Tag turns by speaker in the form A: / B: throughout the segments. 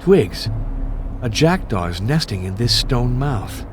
A: twigs. A jackdaw is nesting in this stone mouth.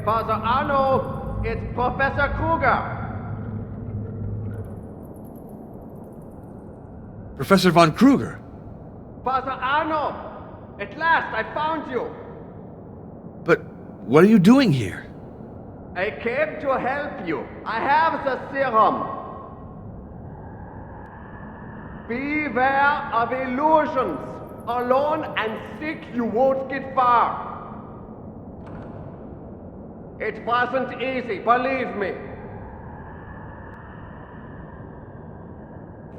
B: Father Arno, it's Professor Kruger.
A: Professor von Kruger.
B: Father Arno, at last I found you.
A: But what are you doing here?
B: I came to help you. I have the serum. Beware of illusions. Alone and sick, you won't get far. It wasn't easy, believe me.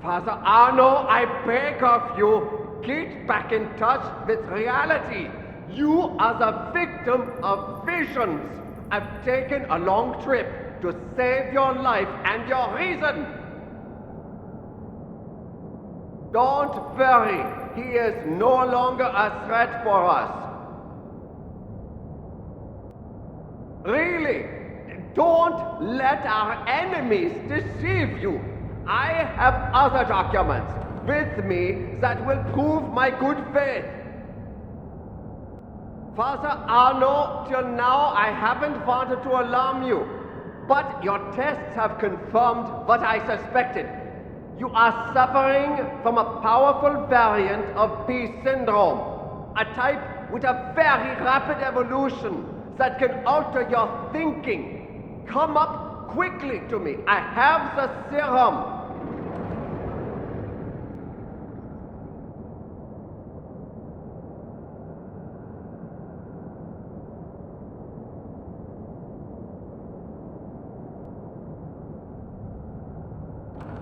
B: Father Arno, I beg of you, get back in touch with reality. You are the victim of visions. I've taken a long trip to save your life and your reason. Don't worry, he is no longer a threat for us. Really, don't let our enemies deceive you. I have other documents with me that will prove my good faith. Father Arno, till now I haven't wanted to alarm you, but your tests have confirmed what I suspected. You are suffering from a powerful variant of P syndrome, a type with a very rapid evolution that can alter your thinking. Come up quickly to me. I have the serum.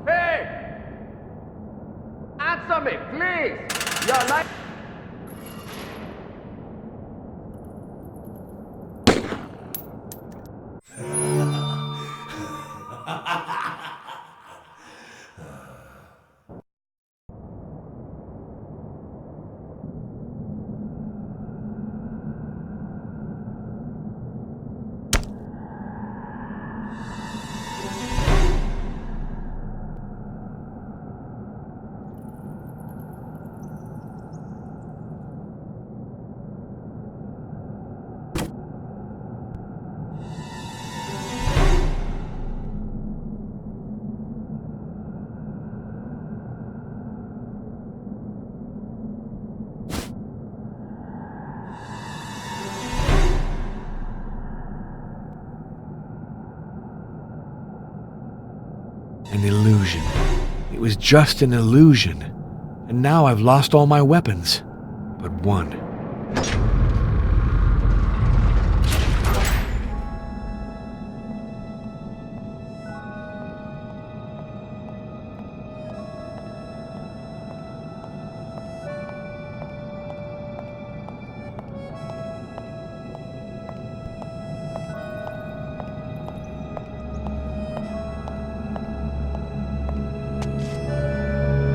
B: Hey! Answer me, please! Your life...
A: An illusion. It was just an illusion. And now I've lost all my weapons. But one.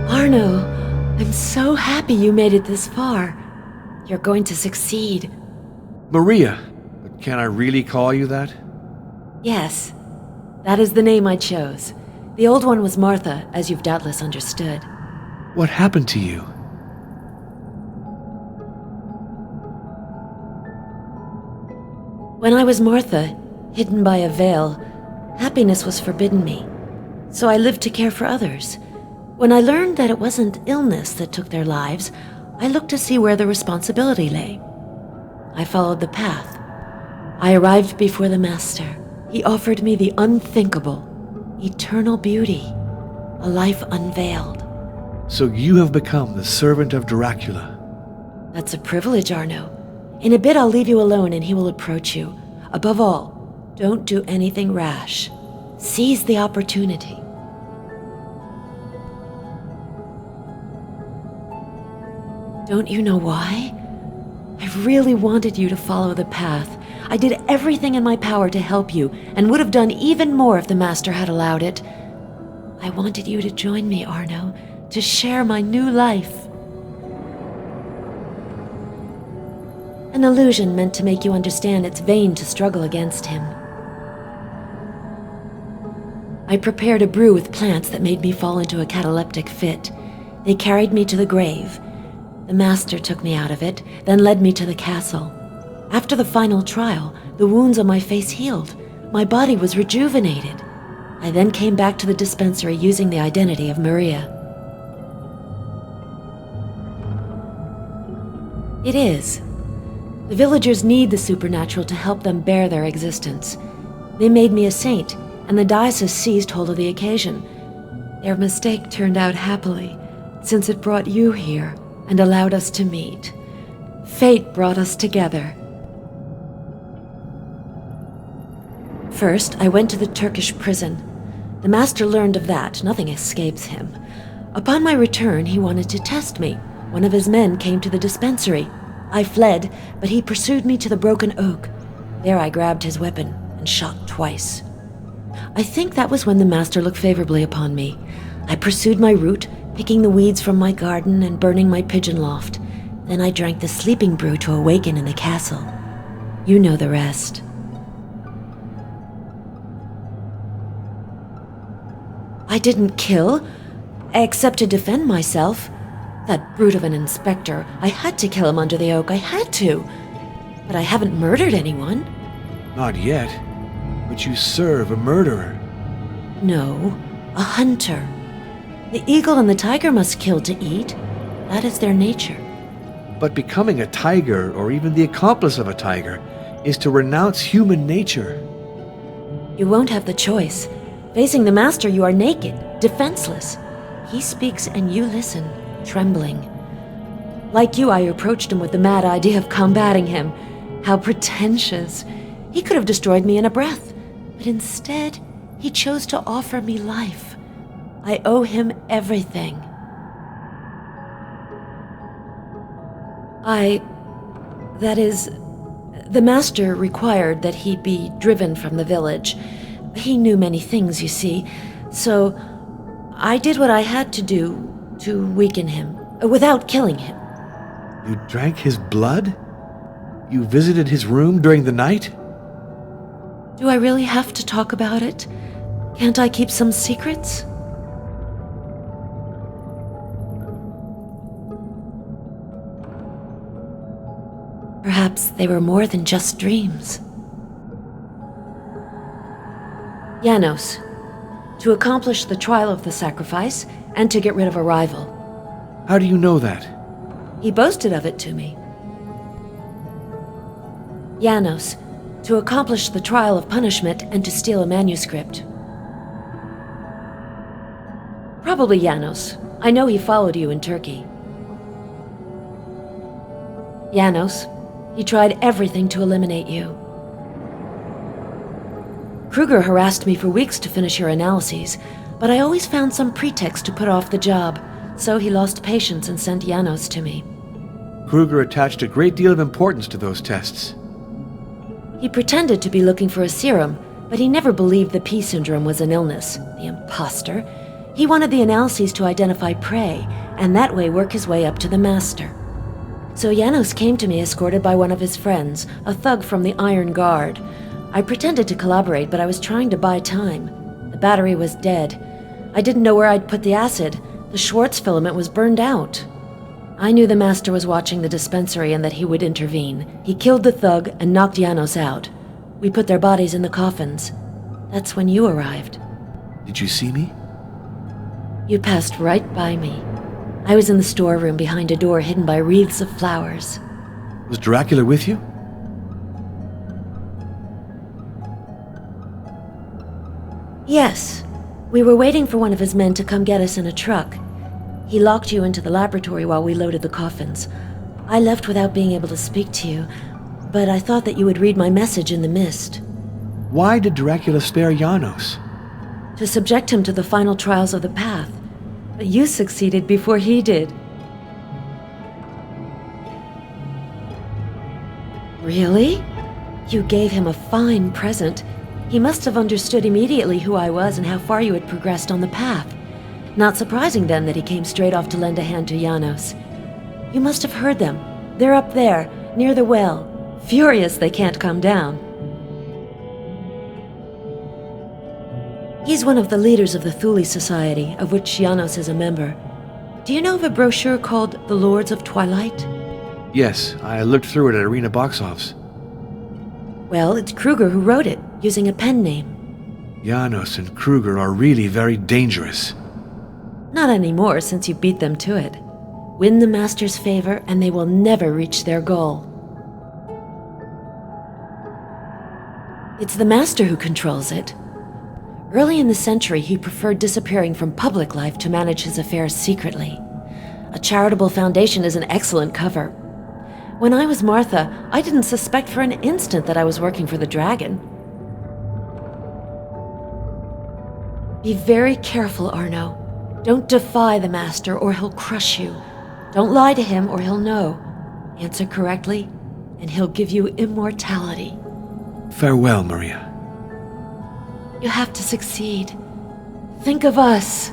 C: Arno, I'm so happy you made it this far. You're going to succeed.
A: Maria. But can I really call you that?
C: Yes, that is the name I chose. The old one was Martha, as you've doubtless understood.
A: What happened to you?
C: When I was Martha, hidden by a veil, happiness was forbidden me. So I lived to care for others. When I learned that it wasn't illness that took their lives, I looked to see where the responsibility lay. I followed the path. I arrived before the Master. He offered me the unthinkable, eternal beauty, a life unveiled.
A: So you have become the servant of Dracula.
C: That's a privilege, Arno. In a bit I'll leave you alone and he will approach you. Above all, don't do anything rash. Seize the opportunity. Don't you know why? I really wanted you to follow the path. I did everything in my power to help you, and would have done even more if the Master had allowed it. I wanted you to join me, Arno, to share my new life. An illusion meant to make you understand it's vain to struggle against him. I prepared a brew with plants that made me fall into a cataleptic fit. They carried me to the grave. The Master took me out of it, then led me to the castle. After the final trial, the wounds on my face healed. My body was rejuvenated. I then came back to the dispensary using the identity of Maria. It is. The villagers need the supernatural to help them bear their existence. They made me a saint, and the diocese seized hold of the occasion. Their mistake turned out happily, since it brought you here and allowed us to meet. Fate brought us together. First, I went to the Turkish prison. The master learned of that. Nothing escapes him. Upon my return, he wanted to test me. One of his men came to the dispensary. I fled, but he pursued me to the broken oak. There I grabbed his weapon and shot twice. I think that was when the master looked favorably upon me. I pursued my route, picking the weeds from my garden and burning my pigeon loft. Then I drank the sleeping brew to awaken in the castle. You know the rest. I didn't kill, except to defend myself. That brute of an inspector, I had to kill him under the oak, I had to. But I haven't murdered anyone.
A: Not yet, but you serve a murderer.
C: No, a hunter. The eagle and the tiger must kill to eat. That is their nature.
A: But becoming a tiger, or even the accomplice of a tiger, is to renounce human nature.
C: You won't have the choice. Facing the master, you are naked, defenseless. He speaks and you listen, trembling. Like you, I approached him with the mad idea of combating him. How pretentious. He could have destroyed me in a breath, but instead, he chose to offer me life. I owe him everything. That is, the master required that he be driven from the village. He knew many things, you see, so I did what I had to do to weaken him, without killing him.
A: You drank his blood? You visited his room during the night?
C: Do I really have to talk about it? Can't I keep some secrets? Perhaps they were more than just dreams. Janos, to accomplish the trial of the sacrifice and to get rid of a rival.
A: How do you know that?
C: He boasted of it to me. Janos, to accomplish the trial of punishment and to steal a manuscript. Probably Janos. I know he followed you in Turkey. Janos, he tried everything to eliminate you. Kruger harassed me for weeks to finish your analyses, but I always found some pretext to put off the job, so he lost patience and sent Janos to me.
A: Kruger attached a great deal of importance to those tests.
C: He pretended to be looking for a serum, but he never believed the P syndrome was an illness. The imposter. He wanted the analyses to identify prey, and that way work his way up to the master. So Janos came to me escorted by one of his friends, a thug from the Iron Guard. I pretended to collaborate, but I was trying to buy time. The battery was dead. I didn't know where I'd put the acid. The Schwartz filament was burned out. I knew the master was watching the dispensary and that he would intervene. He killed the thug and knocked Janos out. We put their bodies in the coffins. That's when you arrived.
A: Did you see me?
C: You passed right by me. I was in the storeroom behind a door hidden by wreaths of flowers.
A: Was Dracula with you?
C: Yes. We were waiting for one of his men to come get us in a truck. He locked you into the laboratory while we loaded the coffins. I left without being able to speak to you, but I thought that you would read my message in the mist.
A: Why did Dracula spare Janos?
C: To subject him to the final trials of the path. But you succeeded before he did. Really? You gave him a fine present. He must have understood immediately who I was and how far you had progressed on the path. Not surprising then that he came straight off to lend a hand to Janos. You must have heard them. They're up there, near the well. Furious they can't come down. He's one of the leaders of the Thule Society, of which Janos is a member. Do you know of a brochure called The Lords of Twilight?
A: Yes, I looked through it at Arena box office.
C: Well, it's Kruger who wrote it, using a pen name.
A: Janos and Kruger are really very dangerous.
C: Not anymore, since you beat them to it. Win the Master's favor, and they will never reach their goal. It's the Master who controls it. Early in the century, he preferred disappearing from public life to manage his affairs secretly. A charitable foundation is an excellent cover. When I was Martha, I didn't suspect for an instant that I was working for the dragon. Be very careful, Arno. Don't defy the Master, or he'll crush you. Don't lie to him, or he'll know. Answer correctly, and he'll give you immortality.
A: Farewell, Maria.
C: You have to succeed. Think of us.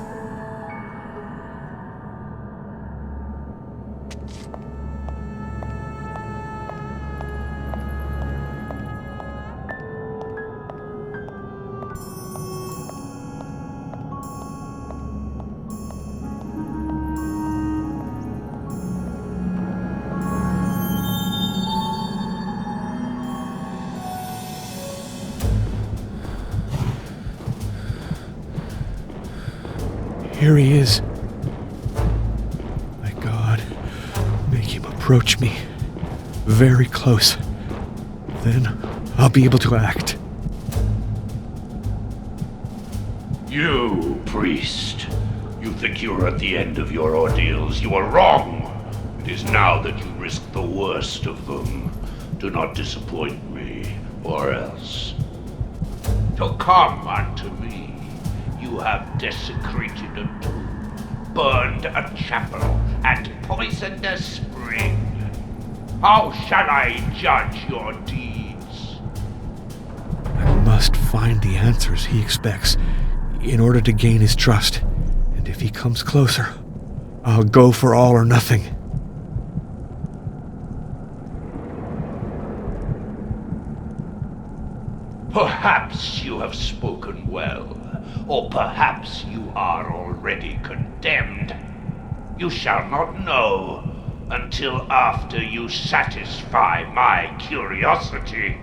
A: Here he is. My God, make him approach me. Very close. Then I'll be able to act.
D: You, priest. You think you're at the end of your ordeals. You are wrong. It is now that you risk the worst of them. Do not disappoint me, or else. To come unto me, you have desecrated a tomb, burned a chapel, and poisoned a spring. How shall I judge your deeds?
A: I must find the answers he expects in order to gain his trust. And if he comes closer, I'll go for all or nothing.
D: Perhaps you have spoken well, or perhaps you are already condemned. You shall not know until after you satisfy my curiosity.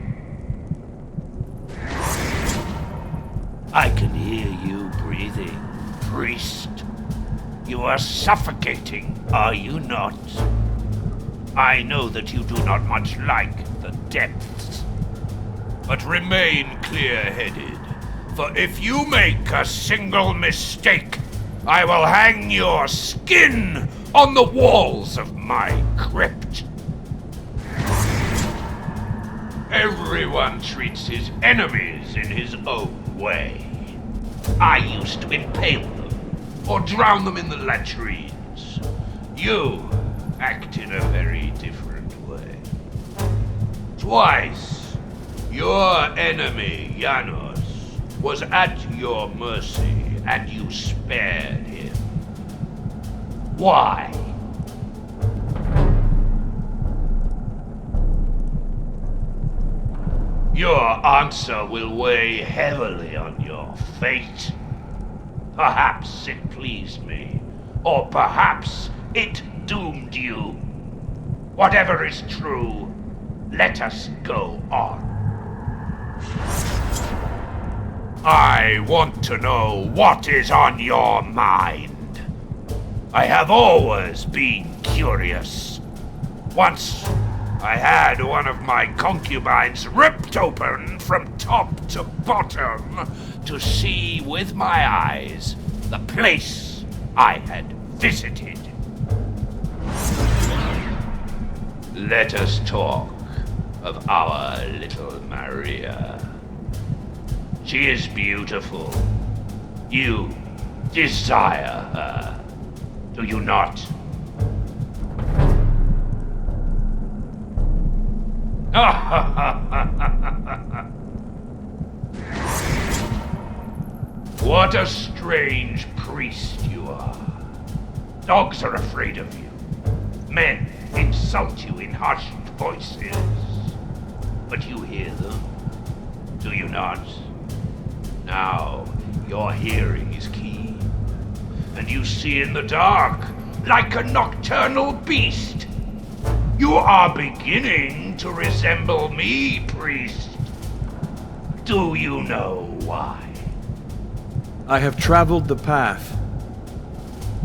D: I can hear you breathing, priest. You are suffocating, are you not? I know that you do not much like the depths. But remain clear-headed, for if you make a single mistake, I will hang your skin on the walls of my crypt. Everyone treats his enemies in his own way. I used to impale them, or drown them in the latrines. You act in a very different way. Twice, your enemy, Janos, was at your mercy, and you spared him. Why? Your answer will weigh heavily on your fate. Perhaps it pleased me, or perhaps it doomed you. Whatever is true, let us go on. I want to know what is on your mind. I have always been curious. Once, I had one of my concubines ripped open from top to bottom to see with my eyes the place I had visited. Let us talk of our little Maria. She is beautiful. You desire her, do you not? What a strange priest you are. Dogs are afraid of you. Men insult you in hushed voices. But you hear them, do you not? Now, your hearing is keen, and you see in the dark, like a nocturnal beast. You are beginning to resemble me, priest. Do you know why?
A: I have traveled the path.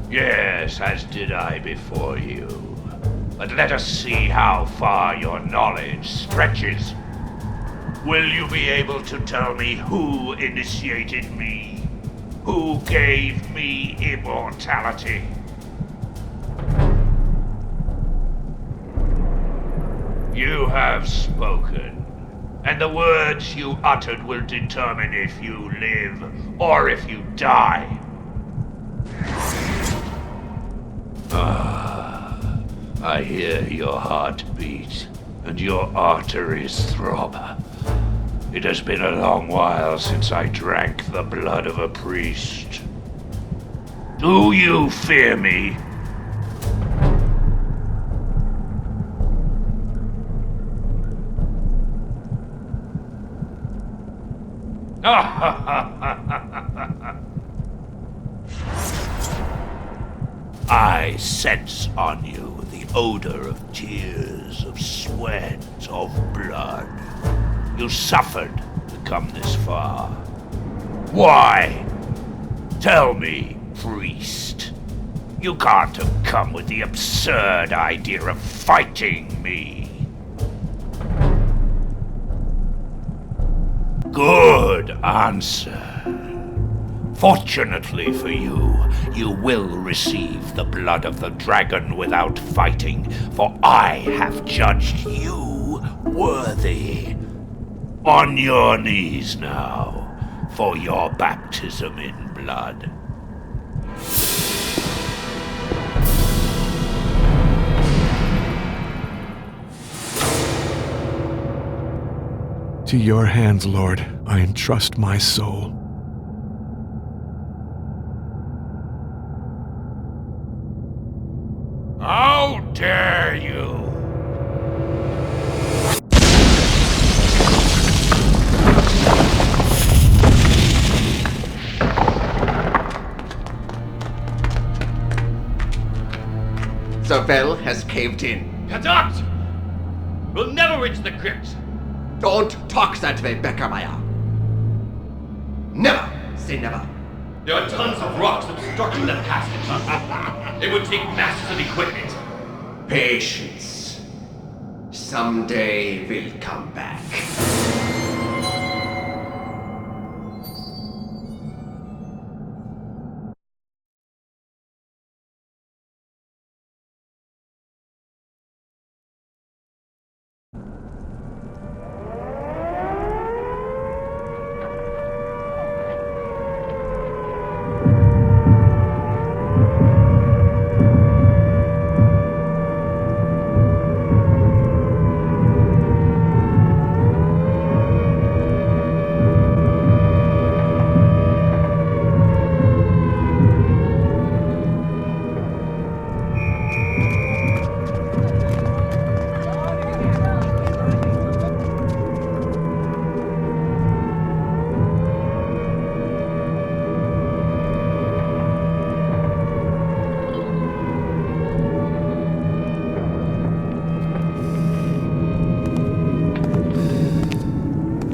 D: Yes, as did I before you. But let us see how far your knowledge stretches. Will you be able to tell me who initiated me? Who gave me immortality? You have spoken, and the words you uttered will determine if you live or if you die. I hear your heart beat and your arteries throb. It has been a long while since I drank the blood of a priest. Do you fear me? I sense on you the odor of tears, of sweat, of blood. You suffered to come this far. Why? Tell me, priest. You can't have come with the absurd idea of fighting me. Good answer. Fortunately for you, you will receive the blood of the dragon without fighting, for I have judged you worthy. On your knees now, for your baptism in blood.
A: To your hands, Lord, I entrust my soul.
D: How dare you!
B: The well has caved in.
E: Conduct! We'll never reach the crypt!
B: Don't talk that way, Beckermeyer. Never say never.
E: There are tons of rocks obstructing the passage. It would take masses of equipment.
B: Patience. Someday we'll come back.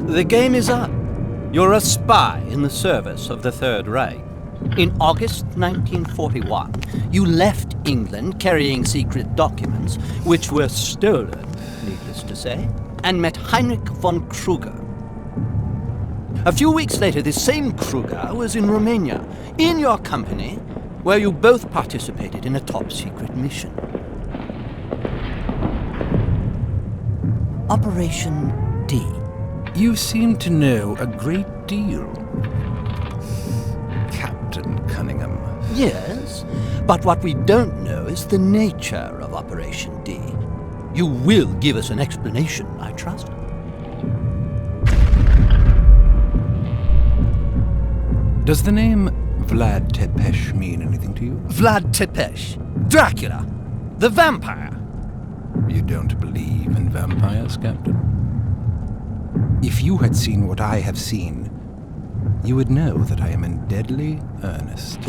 F: The game is up. You're a spy in the service of the Third Reich. In August 1941, you left England carrying secret documents, which were stolen, needless to say, and met Heinrich von Kruger. A few weeks later, this same Kruger was in Romania, in your company, where you both participated in a top-secret mission. Operation D.
G: You seem to know a great deal, Captain Cunningham.
F: Yes, but what we don't know is the nature of Operation D. You will give us an explanation, I trust.
G: Does the name Vlad Tepes mean anything to you?
F: Vlad Tepes, Dracula, the vampire.
G: You don't believe in vampires, Captain? If you had seen what I have seen, you would know that I am in deadly earnest.